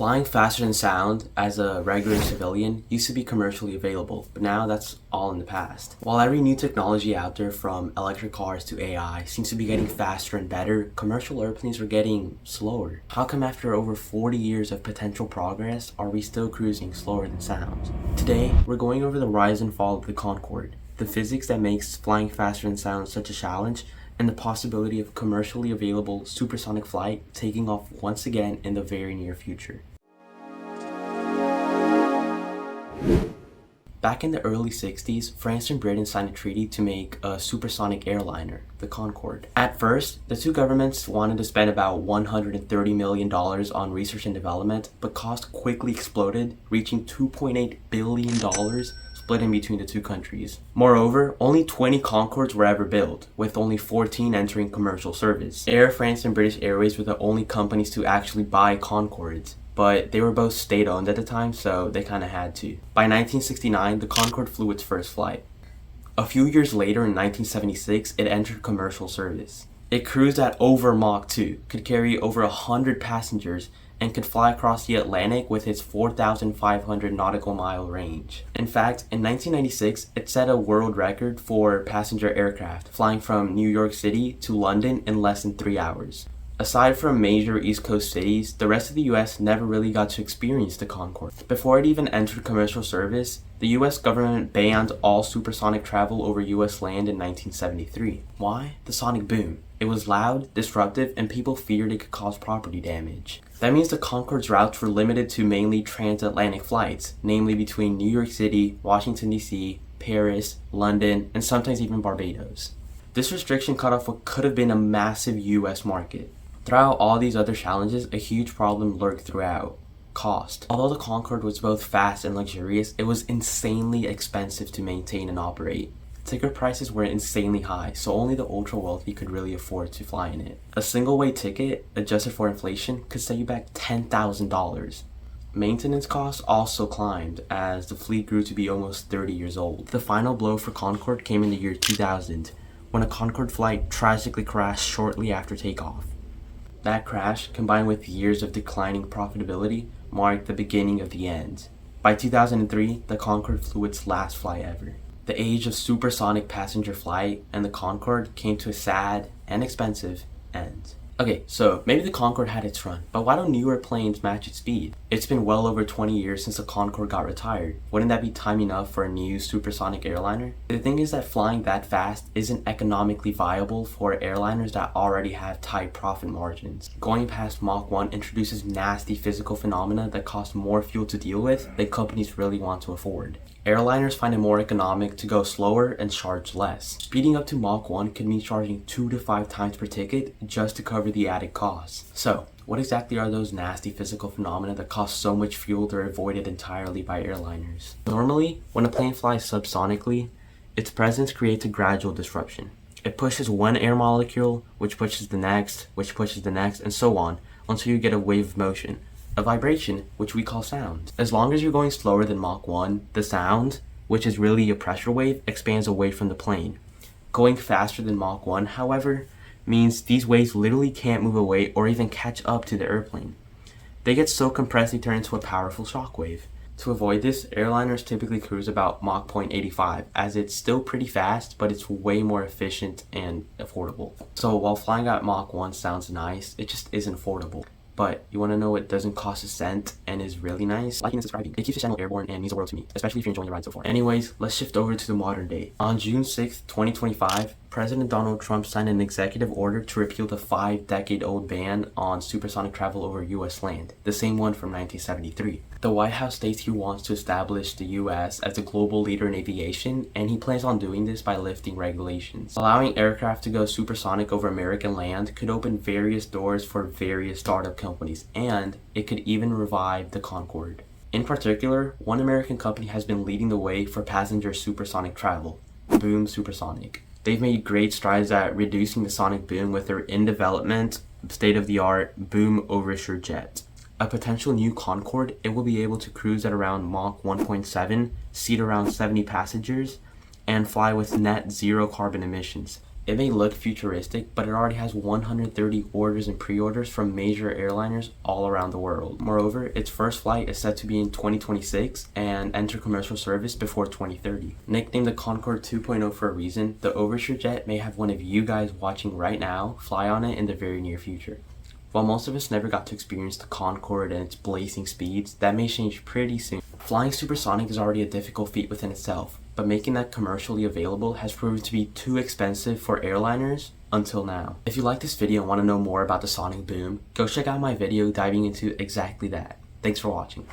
Flying faster than sound as a regular civilian used to be commercially available, but now that's all in the past. While every new technology out there, from electric cars to AI, seems to be getting faster and better, commercial airplanes are getting slower. How come after over 40 years of potential progress, are we still cruising slower than sound? Today, we're going over the rise and fall of the Concorde, the physics that makes flying faster than sound such a challenge, and the possibility of commercially available supersonic flight taking off once again in the very near future. Back in the early 60s, France and Britain signed a treaty to make a supersonic airliner, the Concorde. At first, the two governments wanted to spend about $130 million on research and development, but cost quickly exploded, reaching $2.8 billion split in between the two countries. Moreover, only 20 Concordes were ever built, with only 14 entering commercial service. Air France and British Airways were the only companies to actually buy Concordes, but they were both state-owned at the time, so they kind of had to. By 1969, the Concorde flew its first flight. A few years later, in 1976, it entered commercial service. It cruised at over Mach 2, could carry over 100 passengers, and could fly across the Atlantic with its 4,500 nautical mile range. In fact, in 1996, it set a world record for passenger aircraft, flying from New York City to London in less than 3 hours. Aside from major East Coast cities, the rest of the US never really got to experience the Concorde. Before it even entered commercial service, the US government banned all supersonic travel over US land in 1973. Why? The sonic boom. It was loud, disruptive, and people feared it could cause property damage. That means the Concorde's routes were limited to mainly transatlantic flights, namely between New York City, Washington DC, Paris, London, and sometimes even Barbados. This restriction cut off what could have been a massive US market. Throughout all these other challenges, a huge problem lurked throughout: cost. Although the Concorde was both fast and luxurious, it was insanely expensive to maintain and operate. Ticket prices were insanely high, so only the ultra wealthy could really afford to fly in it. A single way ticket, adjusted for inflation, could set you back $10,000. Maintenance costs also climbed as the fleet grew to be almost 30 years old. The final blow for Concorde came in the year 2000, when a Concorde flight tragically crashed shortly after takeoff. That crash, combined with years of declining profitability, marked the beginning of the end. By 2003, the Concorde flew its last flight ever. The age of supersonic passenger flight and the Concorde came to a sad and expensive end. Okay, so maybe the Concorde had its run, but why don't newer planes match its speed? It's been well over 20 years since the Concorde got retired. Wouldn't that be time enough for a new supersonic airliner? The thing is that flying that fast isn't economically viable for airliners that already have tight profit margins. Going past Mach 1 introduces nasty physical phenomena that cost more fuel to deal with than companies really want to afford. Airliners find it more economic to go slower and charge less. Speeding up to Mach 1 could mean charging 2 to 5 times per ticket just to cover the added costs. So, what exactly are those nasty physical phenomena that cost so much fuel they're avoided entirely by airliners? Normally, when a plane flies subsonically, its presence creates a gradual disruption. It pushes one air molecule, which pushes the next, which pushes the next, and so on, until you get a wave of motion. A vibration, which we call sound. As long as you're going slower than Mach 1, the sound, which is really a pressure wave, expands away from the plane. Going faster than Mach 1, however, means these waves literally can't move away or even catch up to the airplane. They get so compressed they turn into a powerful shock wave. To avoid this, airliners typically cruise about Mach 0.85, as it's still pretty fast, but it's way more efficient and affordable. So while flying at Mach 1 sounds nice, it just isn't affordable. But you want to know what doesn't cost a cent and is really nice? Liking and subscribing. It keeps the channel airborne and means the world to me, especially if you're enjoying the ride so far. Anyways, let's shift over to the modern day. On June 6, 2025, President Donald Trump signed an executive order to repeal the 5-decade-old ban on supersonic travel over US land, the same one from 1973. The White House states he wants to establish the US as a global leader in aviation, and he plans on doing this by lifting regulations. Allowing aircraft to go supersonic over American land could open various doors for various startup companies, and it could even revive the Concorde. In particular, one American company has been leading the way for passenger supersonic travel, Boom Supersonic. They've made great strides at reducing the sonic boom with their in-development, state-of-the-art Boom Overture jet. A potential new Concorde, it will be able to cruise at around Mach 1.7, seat around 70 passengers, and fly with net zero carbon emissions. It may look futuristic, but it already has 130 orders and pre-orders from major airliners all around the world. Moreover, its first flight is set to be in 2026 and enter commercial service before 2030. Nicknamed the Concorde 2.0 for a reason, the Overture jet may have one of you guys watching right now fly on it in the very near future. While most of us never got to experience the Concorde and its blazing speeds, that may change pretty soon. Flying supersonic is already a difficult feat within itself, but making that commercially available has proven to be too expensive for airliners until now. If you like this video and want to know more about the sonic boom, go check out my video diving into exactly that. Thanks for watching.